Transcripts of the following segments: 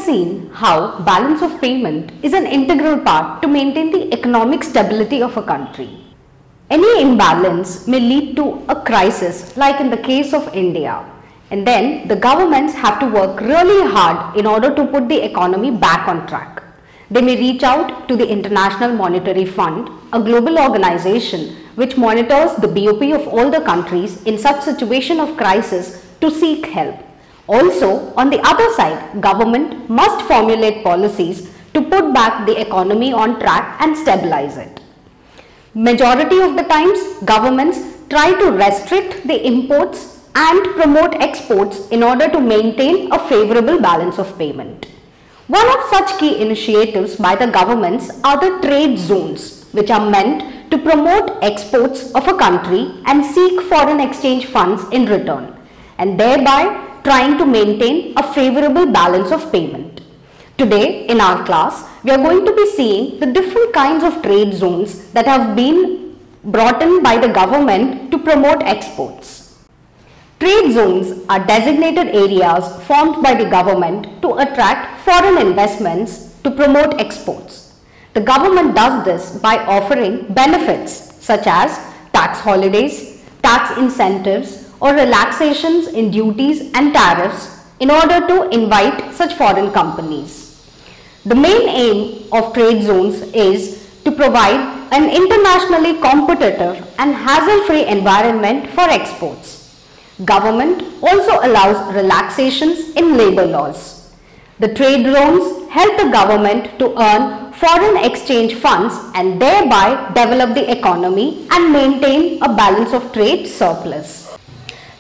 seen how balance of payment is an integral part to maintain the economic stability of a country. Any imbalance may lead to a crisis like in the case of India, and then the governments have to work really hard in order to put the economy back on track. They may reach out to the International Monetary Fund, a global organization which monitors the BOP of all the countries in such situation of crisis to seek help. Also, on the other side, government must formulate policies to put back the economy on track and stabilize it. Majority of the times, governments try to restrict the imports and promote exports in order to maintain a favorable balance of payment. One of such key initiatives by the governments are the trade zones, which are meant to promote exports of a country and seek foreign exchange funds in return, and thereby trying to maintain a favorable balance of payment. Today in our class, we are going to be seeing the different kinds of trade zones that have been brought in by the government to promote exports. Trade zones are designated areas formed by the government to attract foreign investments to promote exports. The government does this by offering benefits such as tax holidays, tax incentives, or relaxations in duties and tariffs in order to invite such foreign companies. The main aim of trade zones is to provide an internationally competitive and hassle-free environment for exports. Government also allows relaxations in labor laws. The trade zones help the government to earn foreign exchange funds and thereby develop the economy and maintain a balance of trade surplus.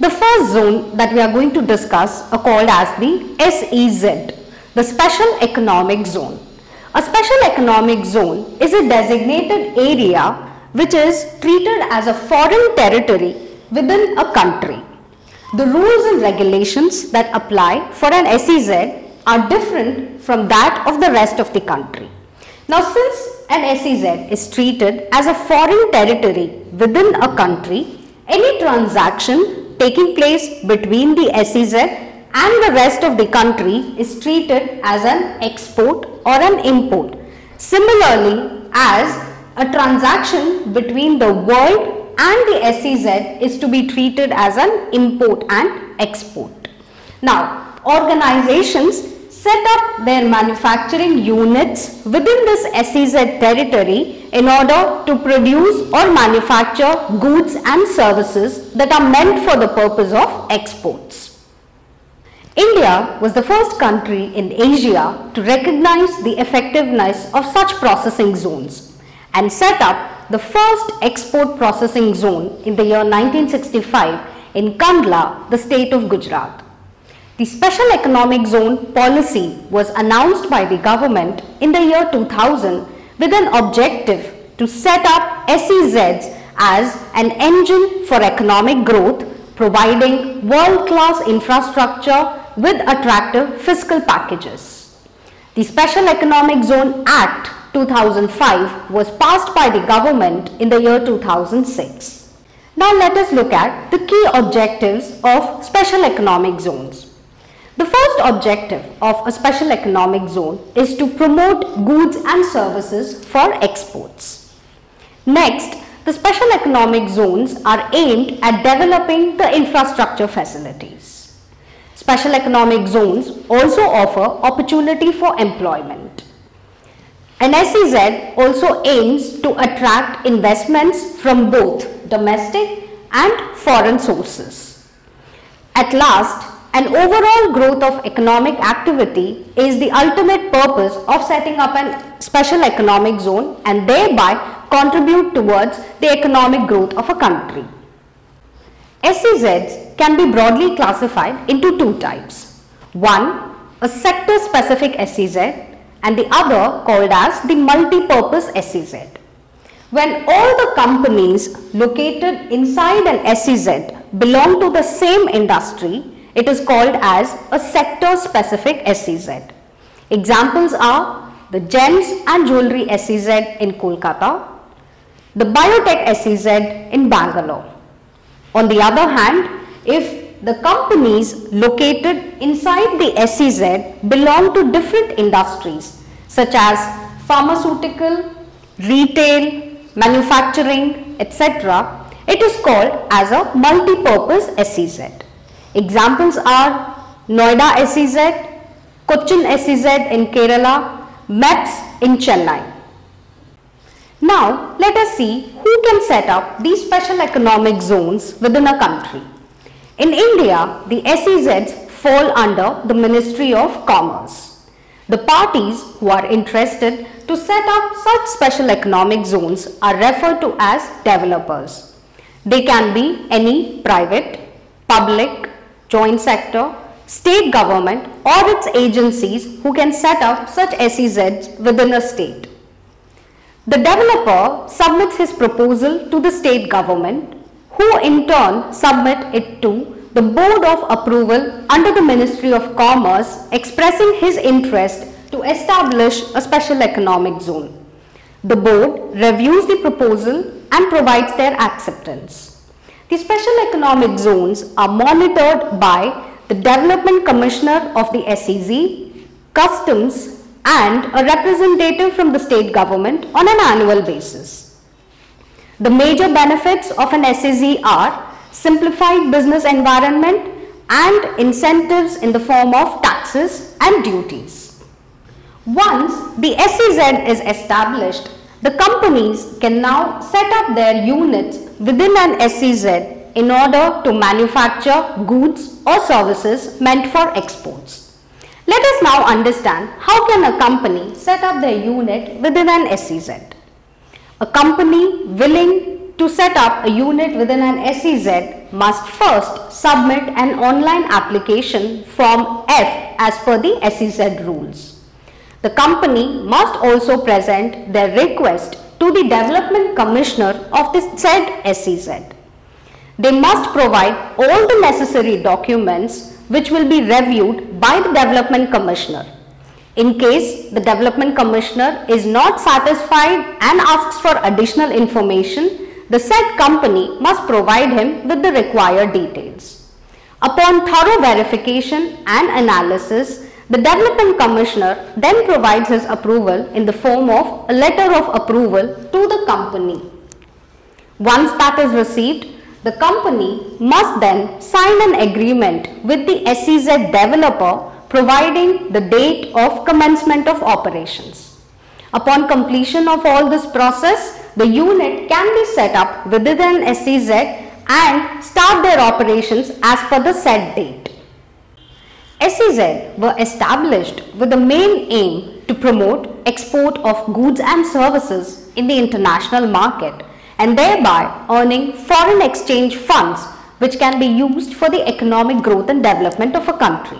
The first zone that we are going to discuss are called as the SEZ, the Special Economic Zone. A Special Economic Zone is a designated area which is treated as a foreign territory within a country. The rules and regulations that apply for an SEZ are different from that of the rest of the country. Now, since an SEZ is treated as a foreign territory within a country, any transaction taking place between the SEZ and the rest of the country is treated as an export or an import. Similarly, as a transaction between the world and the SEZ is to be treated as an import and export. Now, organizations set up their manufacturing units within this SEZ territory in order to produce or manufacture goods and services that are meant for the purpose of exports. India was the first country in Asia to recognize the effectiveness of such processing zones and set up the first export processing zone in the year 1965 in Kandla, the state of Gujarat. The Special Economic Zone policy was announced by the government in the year 2000 with an objective to set up SEZs as an engine for economic growth, providing world-class infrastructure with attractive fiscal packages. The Special Economic Zone Act 2005 was passed by the government in the year 2006. Now let us look at the key objectives of Special Economic Zones. The first objective of a Special Economic Zone is to promote goods and services for exports. Next, the Special Economic Zones are aimed at developing the infrastructure facilities. Special Economic Zones also offer opportunity for employment. An SEZ also aims to attract investments from both domestic and foreign sources. At last, an overall growth of economic activity is the ultimate purpose of setting up a Special Economic Zone and thereby contribute towards the economic growth of a country. SEZs can be broadly classified into two types. One, a sector-specific SEZ, and the other called as the multi-purpose SEZ. When all the companies located inside an SEZ belong to the same industry, it is called as a sector-specific SEZ. Examples are the Gems and Jewelry SEZ in Kolkata, the Biotech SEZ in Bangalore. On the other hand, if the companies located inside the SEZ belong to different industries such as pharmaceutical, retail, manufacturing, etc., it is called as a multi-purpose SEZ. Examples are Noida SEZ, Cochin SEZ in Kerala, MEPS in Chennai. Now, let us see who can set up these special economic zones within a country. In India, the SEZs fall under the Ministry of Commerce. The parties who are interested to set up such special economic zones are referred to as developers. They can be any private, public, joint sector, state government or its agencies who can set up such SEZs within a state. The developer submits his proposal to the state government, who in turn submit it to the Board of Approval under the Ministry of Commerce, expressing his interest to establish a special economic zone. The board reviews the proposal and provides their acceptance. The special economic zones are monitored by the Development Commissioner of the SEZ, Customs, and a representative from the state government on an annual basis. The major benefits of an SEZ are simplified business environment and incentives in the form of taxes and duties. Once the SEZ is established, the companies can now set up their units within an SEZ in order to manufacture goods or services meant for exports. Let us now understand how can a company set up their unit within an SEZ. A company willing to set up a unit within an SEZ must first submit an online application Form F as per the SEZ rules. The company must also present their request to the Development Commissioner of the said SEZ. They must provide all the necessary documents which will be reviewed by the Development Commissioner. In case the Development Commissioner is not satisfied and asks for additional information, the said company must provide him with the required details. Upon thorough verification and analysis, the Development Commissioner then provides his approval in the form of a letter of approval to the company. Once that is received, the company must then sign an agreement with the SEZ developer providing the date of commencement of operations. Upon completion of all this process, the unit can be set up within an SEZ and start their operations as per the said date. SEZ were established with the main aim to promote export of goods and services in the international market and thereby earning foreign exchange funds which can be used for the economic growth and development of a country.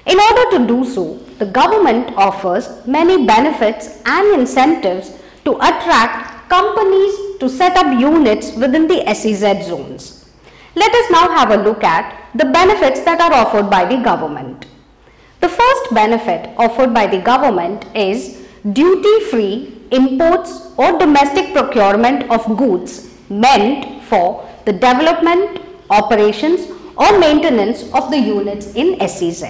In order to do so, the government offers many benefits and incentives to attract companies to set up units within the SEZ zones. Let us now have a look at the benefits that are offered by the government. The first benefit offered by the government is duty-free imports or domestic procurement of goods meant for the development, operations or maintenance of the units in SEZ.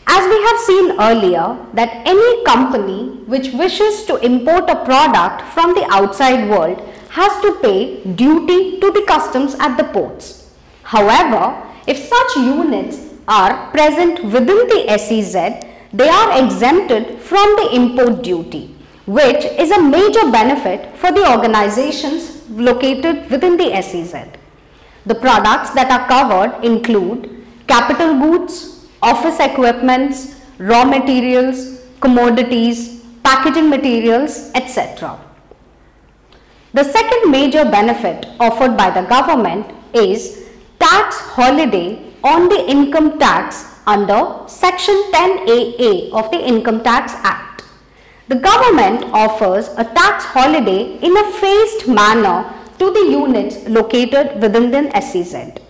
As we have seen earlier that any company which wishes to import a product from the outside world has to pay duty to the customs at the ports. However, if such units are present within the SEZ, they are exempted from the import duty, which is a major benefit for the organizations located within the SEZ. The products that are covered include capital goods, office equipments, raw materials, commodities, packaging materials, etc. The second major benefit offered by the government is tax holiday on the income tax under Section 10AA of the Income Tax Act. The government offers a tax holiday in a phased manner to the units located within the SEZ.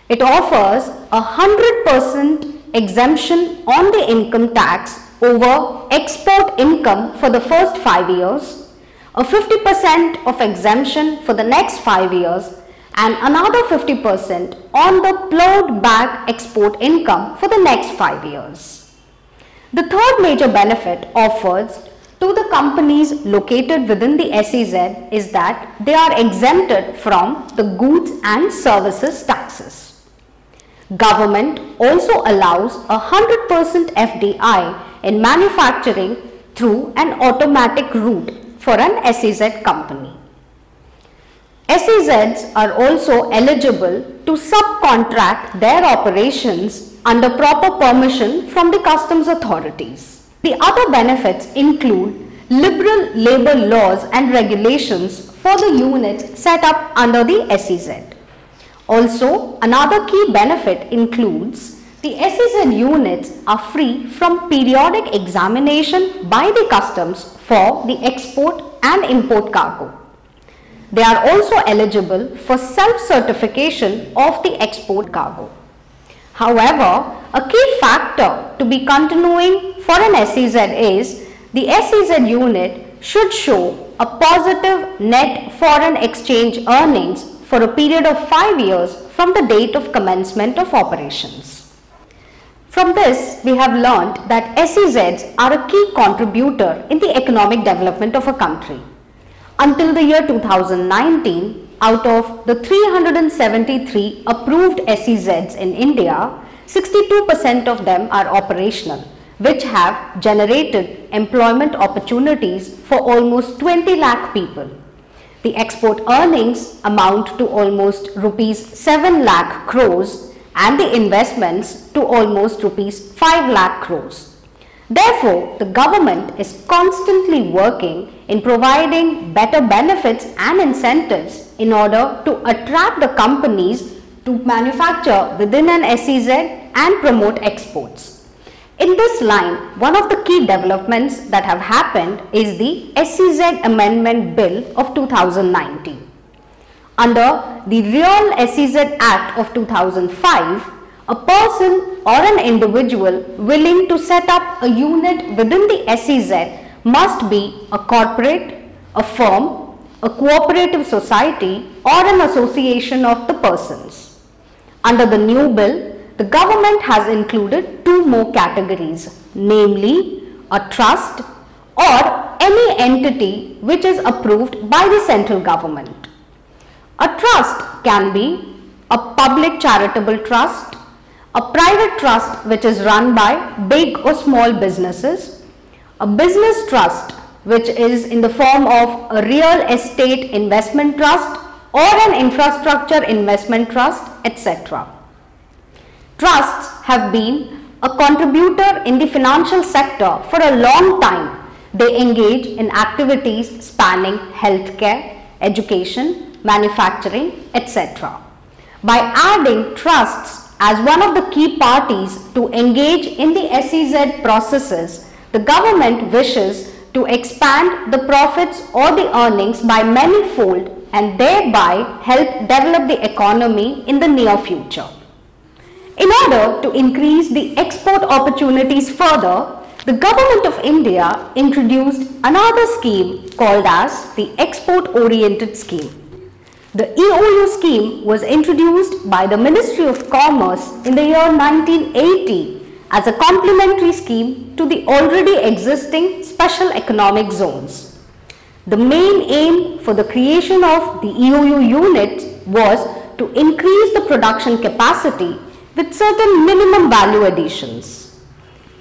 It offers a 100% exemption on the income tax over export income for the first 5 years, a 50% of exemption for the next 5 years, and another 50% on the plowed back export income for the next 5 years. The third major benefit offered to the companies located within the SEZ is that they are exempted from the goods and services taxes. Government also allows 100% FDI in manufacturing through an automatic route for an SEZ company. SEZs are also eligible to subcontract their operations under proper permission from the customs authorities. The other benefits include liberal labor laws and regulations for the units set up under the SEZ. Also, another key benefit includes the SEZ units are free from periodic examination by the customs for the export and import cargo. They are also eligible for self-certification of the export cargo. However, a key factor to be continuing for an SEZ is the SEZ unit should show a positive net foreign exchange earnings for a period of 5 years from the date of commencement of operations. From this, we have learnt that SEZs are a key contributor in the economic development of a country. Until the year 2019, out of the 373 approved SEZs in India, 62% of them are operational, which have generated employment opportunities for almost 20 lakh people. The export earnings amount to almost rupees 7 lakh crores and the investments to almost rupees 5 lakh crores. Therefore, the government is constantly working in providing better benefits and incentives in order to attract the companies to manufacture within an SEZ and promote exports. In this line, one of the key developments that have happened is the SEZ Amendment Bill of 2019. Under the Real SEZ Act of 2005, a person or an individual willing to set up a unit within the SEZ must be a corporate, a firm, a cooperative society or an association of the persons. Under the new bill, the government has included two more categories, namely a trust or any entity which is approved by the central government. A trust can be a public charitable trust, a private trust which is run by big or small businesses, a business trust which is in the form of a real estate investment trust or an infrastructure investment trust, etc. Trusts have been a contributor in the financial sector for a long time. They engage in activities spanning healthcare, education, manufacturing, etc. By adding trusts as one of the key parties to engage in the SEZ processes, the government wishes to expand the profits or the earnings by many-fold and thereby help develop the economy in the near future. In order to increase the export opportunities further, the Government of India introduced another scheme called as the Export Oriented Scheme. The EOU scheme was introduced by the Ministry of Commerce in the year 1980 as a complementary scheme to the already existing special economic zones. The main aim for the creation of the EOU unit was to increase the production capacity with certain minimum value additions.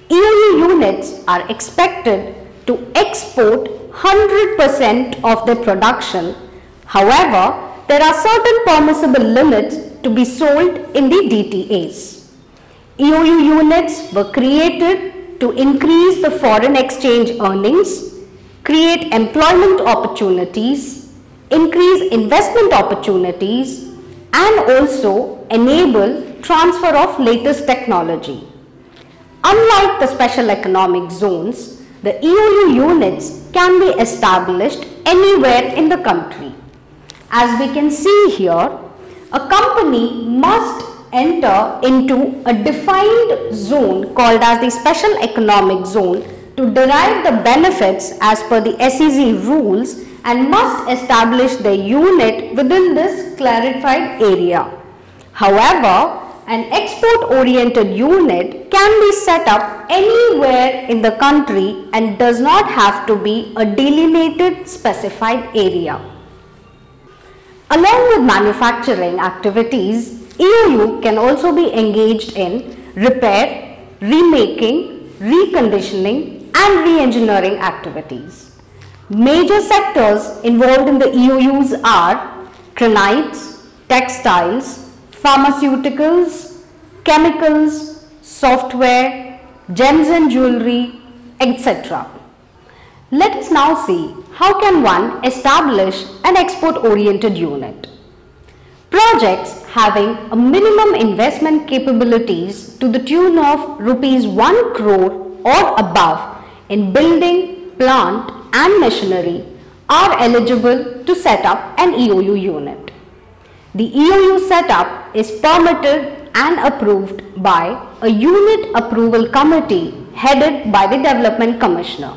EOU units are expected to export 100% of their production. However, there are certain permissible limits to be sold in the DTAs. EOU units were created to increase the foreign exchange earnings, create employment opportunities, increase investment opportunities, and also enable transfer of latest technology. Unlike the special economic zones, the EOU units can be established anywhere in the country. As we can see here, a company must enter into a defined zone called as the special economic zone to derive the benefits as per the SEZ rules and must establish their unit within this clarified area. However, an export-oriented unit can be set up anywhere in the country and does not have to be a delineated specified area. Along with manufacturing activities, EOU can also be engaged in repair, remaking, reconditioning and re-engineering activities. Major sectors involved in the EOUs are granites, textiles, pharmaceuticals, chemicals, software, gems and jewelry, etc. Let us now see how can one establish an export-oriented unit. Projects having a minimum investment capabilities to the tune of rupees 1 crore or above in building, plant and machinery are eligible to set up an EOU unit. The EOU setup is permitted and approved by a unit approval committee headed by the Development Commissioner.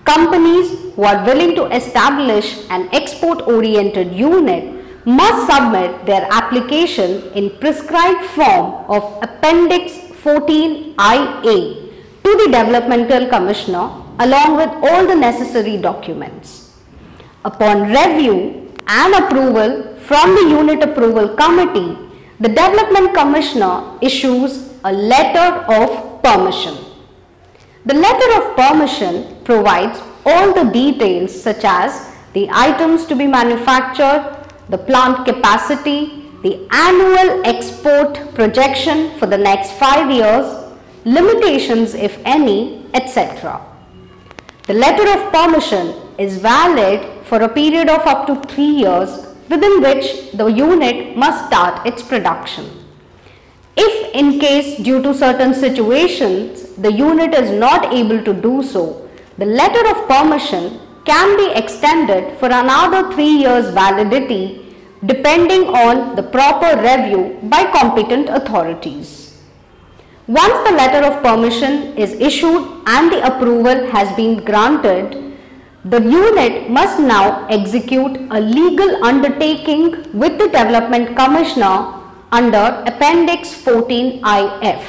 Companies who are willing to establish an export-oriented unit must submit their application in prescribed form of Appendix 14IA to the Developmental Commissioner along with all the necessary documents. Upon review and approval from the Unit Approval Committee, the Development Commissioner issues a letter of permission. The letter of permission provides all the details such as the items to be manufactured, the plant capacity, the annual export projection for the next 5 years, limitations if any, etc. The letter of permission is valid for a period of up to 3 years within which the unit must start its production. If in case due to certain situations the unit is not able to do so, the letter of permission can be extended for another 3 years validity depending on the proper review by competent authorities. Once the letter of permission is issued and the approval has been granted, the unit must now execute a legal undertaking with the Development Commissioner under Appendix 14IF.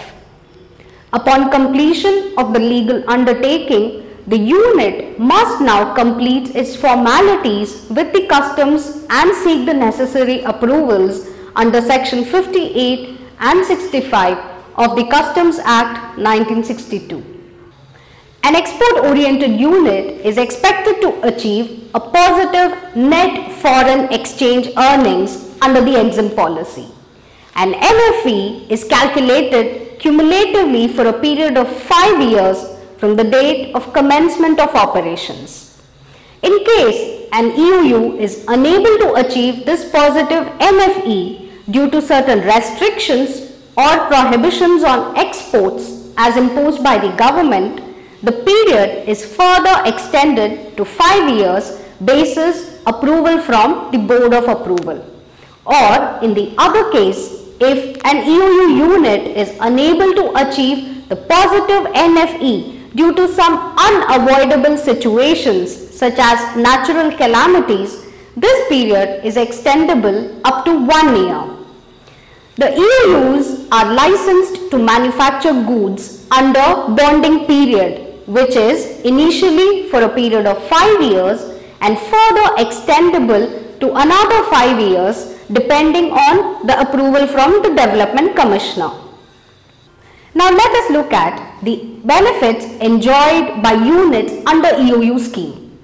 Upon completion of the legal undertaking, the unit must now complete its formalities with the customs and seek the necessary approvals under Section 58 and 65 of the Customs Act 1962. An export-oriented unit is expected to achieve a positive net foreign exchange earnings under the exempt policy. An NFE is calculated cumulatively for a period of 5 years from the date of commencement of operations. In case an EOU is unable to achieve this positive NFE due to certain restrictions or prohibitions on exports as imposed by the government, the period is further extended to 5 years basis approval from the Board of Approval. Or in the other case, if an EOU unit is unable to achieve the positive NFE due to some unavoidable situations such as natural calamities, this period is extendable up to 1 year. The EOUs are licensed to manufacture goods under bonding period, which is initially for a period of 5 years and further extendable to another 5 years depending on the approval from the Development Commissioner. Now let us look at the benefits enjoyed by units under EOU scheme.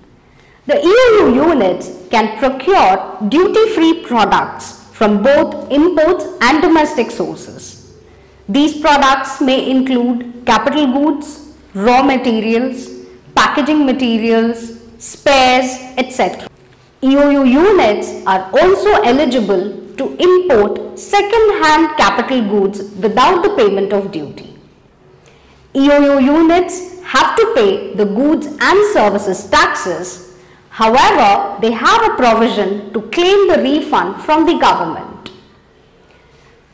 The EOU units can procure duty-free products from both imports and domestic sources. These products may include capital goods, raw materials, packaging materials, spares, etc. EOU units are also eligible to import second-hand capital goods without the payment of duty. EOU units have to pay the goods and services taxes. However, they have a provision to claim the refund from the government.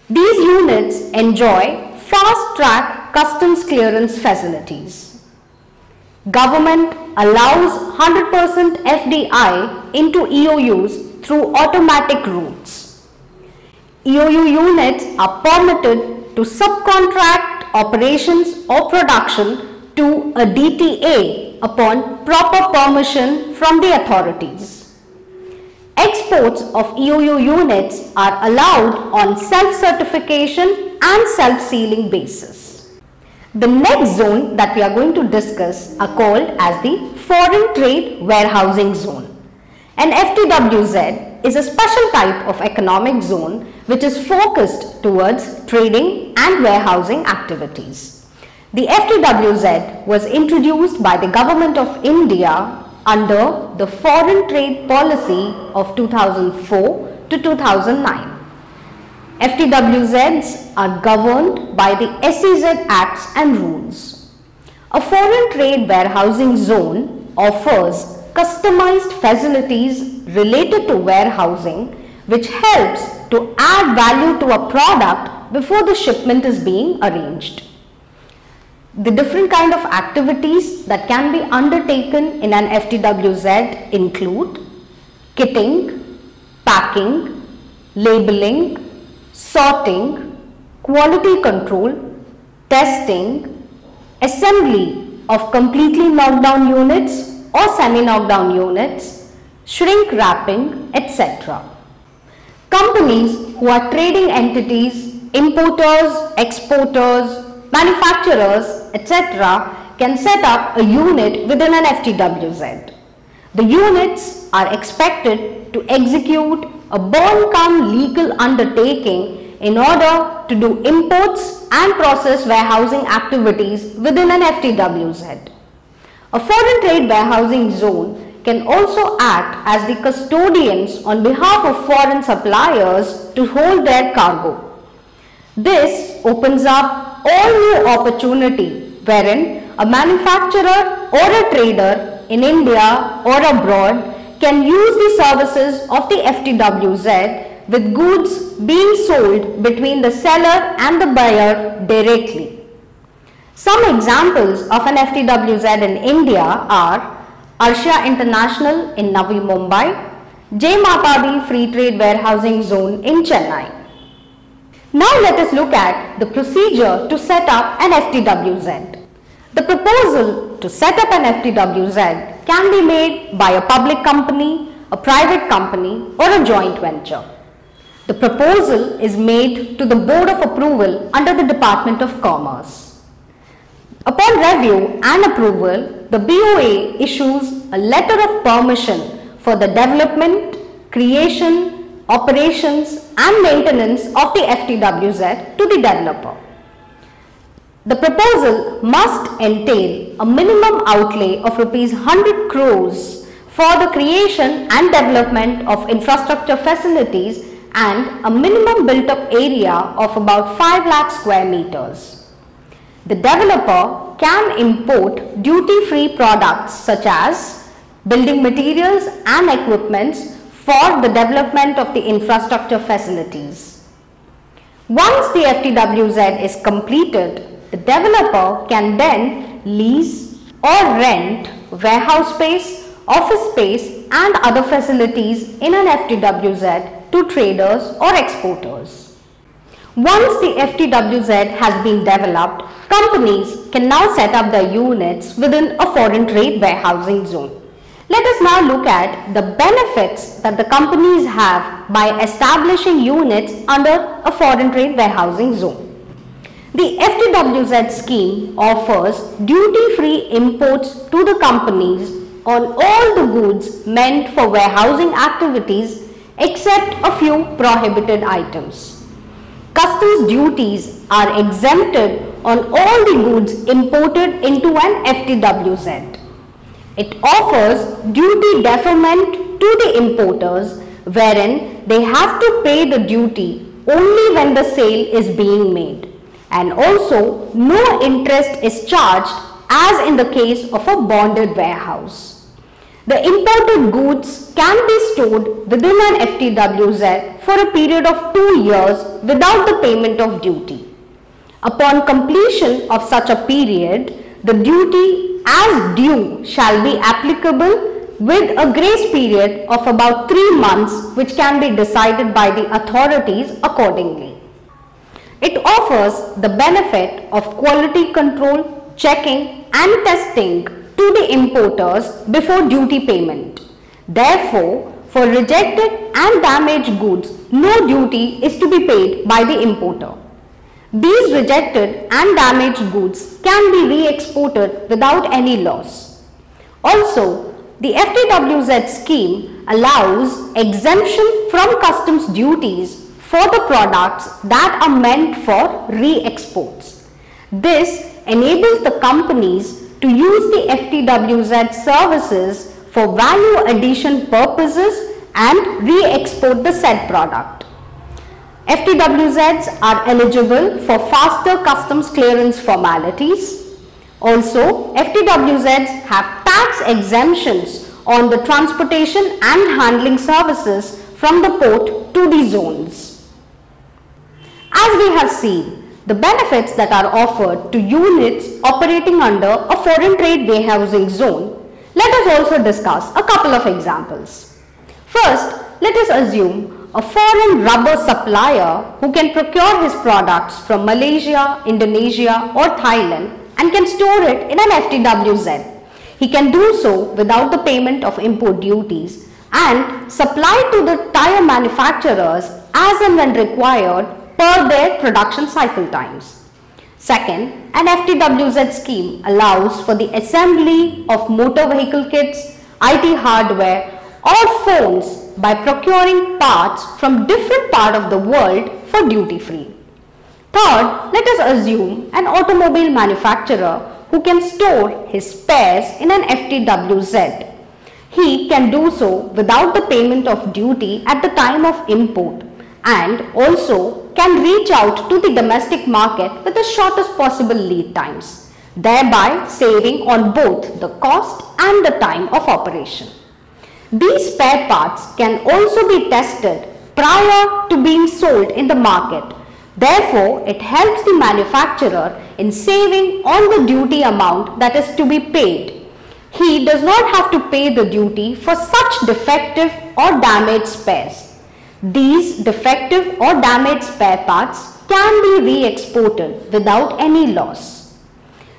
These units enjoy fast-track customs clearance facilities. Government allows 100% FDI into EOUs through automatic routes. EOU units are permitted to subcontract operations or production to a DTA upon proper permission from the authorities. Exports of EOU units are allowed on self-certification and self-sealing basis. The next zone that we are going to discuss are called as the Foreign Trade Warehousing Zone. An FTWZ is a special type of economic zone which is focused towards trading and warehousing activities. The FTWZ was introduced by the Government of India under the Foreign Trade Policy of 2004 to 2009. FTWZs are governed by the SEZ Acts and rules. A foreign trade warehousing zone offers customized facilities related to warehousing which helps to add value to a product before the shipment is being arranged. The different kind of activities that can be undertaken in an FTWZ include kitting, packing, labeling, sorting, quality control, testing, assembly of completely knocked down units or semi-knocked down units, shrink wrapping, etc. Companies who are trading entities, importers, exporters, manufacturers, etc. can set up a unit within an FTWZ. The units are expected to execute a born-come legal undertaking in order to do imports and process warehousing activities within an FTWZ. A foreign trade warehousing zone can also act as the custodians on behalf of foreign suppliers to hold their cargo. This opens up all new opportunity wherein a manufacturer or a trader in India or abroad can use the services of the FTWZ with goods being sold between the seller and the buyer directly. Some examples of an FTWZ in India are Arsha International in Navi Mumbai, Jai Matadi Free Trade Warehousing Zone in Chennai. Now let us look at the procedure to set up an FTWZ. The proposal to set up an FTWZ can be made by a public company, a private company or a joint venture. The proposal is made to the Board of Approval under the Department of Commerce. Upon review and approval, the BOA issues a letter of permission for the development, creation, operations and maintenance of the FTWZ to the developer. The proposal must entail a minimum outlay of ₹100 crores for the creation and development of infrastructure facilities and a minimum built-up area of about 5 lakh square meters. The developer can import duty-free products such as building materials and equipments for the development of the infrastructure facilities. Once the FTWZ is completed, the developer can then lease or rent warehouse space, office space and other facilities in an FTWZ to traders or exporters. Once the FTWZ has been developed, companies can now set up their units within a foreign trade warehousing zone. Let us now look at the benefits that the companies have by establishing units under a foreign trade warehousing zone. The FTWZ scheme offers duty-free imports to the companies on all the goods meant for warehousing activities except a few prohibited items. Customs duties are exempted on all the goods imported into an FTWZ. It offers duty deferment to the importers wherein they have to pay the duty only when the sale is being made, and also no interest is charged as in the case of a bonded warehouse. The imported goods can be stored within an FTWZ for a period of 2 years without the payment of duty. Upon completion of such a period, the duty as due shall be applicable with a grace period of about 3 months, which can be decided by the authorities accordingly. It offers the benefit of quality control, checking and testing to the importers before duty payment. Therefore, for rejected and damaged goods, no duty is to be paid by the importer. These rejected and damaged goods can be re-exported without any loss. Also, the FTWZ scheme allows exemption from customs duties for the products that are meant for re-exports. This enables the companies to use the FTWZ services for value addition purposes and re-export the said product. FTWZs are eligible for faster customs clearance formalities. Also, FTWZs have tax exemptions on the transportation and handling services from the port to the zones. As we have seen, the benefits that are offered to units operating under a foreign trade warehousing zone, let us also discuss a couple of examples. First, let us assume a foreign rubber supplier who can procure his products from Malaysia, Indonesia or Thailand and can store it in an FTWZ. He can do so without the payment of import duties and supply to the tire manufacturers as and when required per their production cycle times. Second, an FTWZ scheme allows for the assembly of motor vehicle kits, IT hardware or phones by procuring parts from different parts of the world for duty free. Third, let us assume an automobile manufacturer who can store his spares in an FTWZ. He can do so without the payment of duty at the time of import and also can reach out to the domestic market with the shortest possible lead times, thereby saving on both the cost and the time of operation. These spare parts can also be tested prior to being sold in the market. Therefore, it helps the manufacturer in saving on the duty amount that is to be paid. He does not have to pay the duty for such defective or damaged spares. These defective or damaged spare parts can be re-exported without any loss.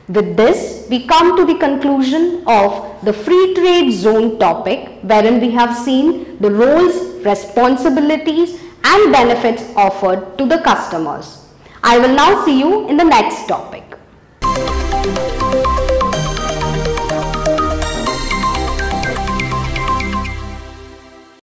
With this, we come to the conclusion of the free trade zone topic, wherein we have seen the roles, responsibilities and benefits offered to the customers. I will now see you in the next topic.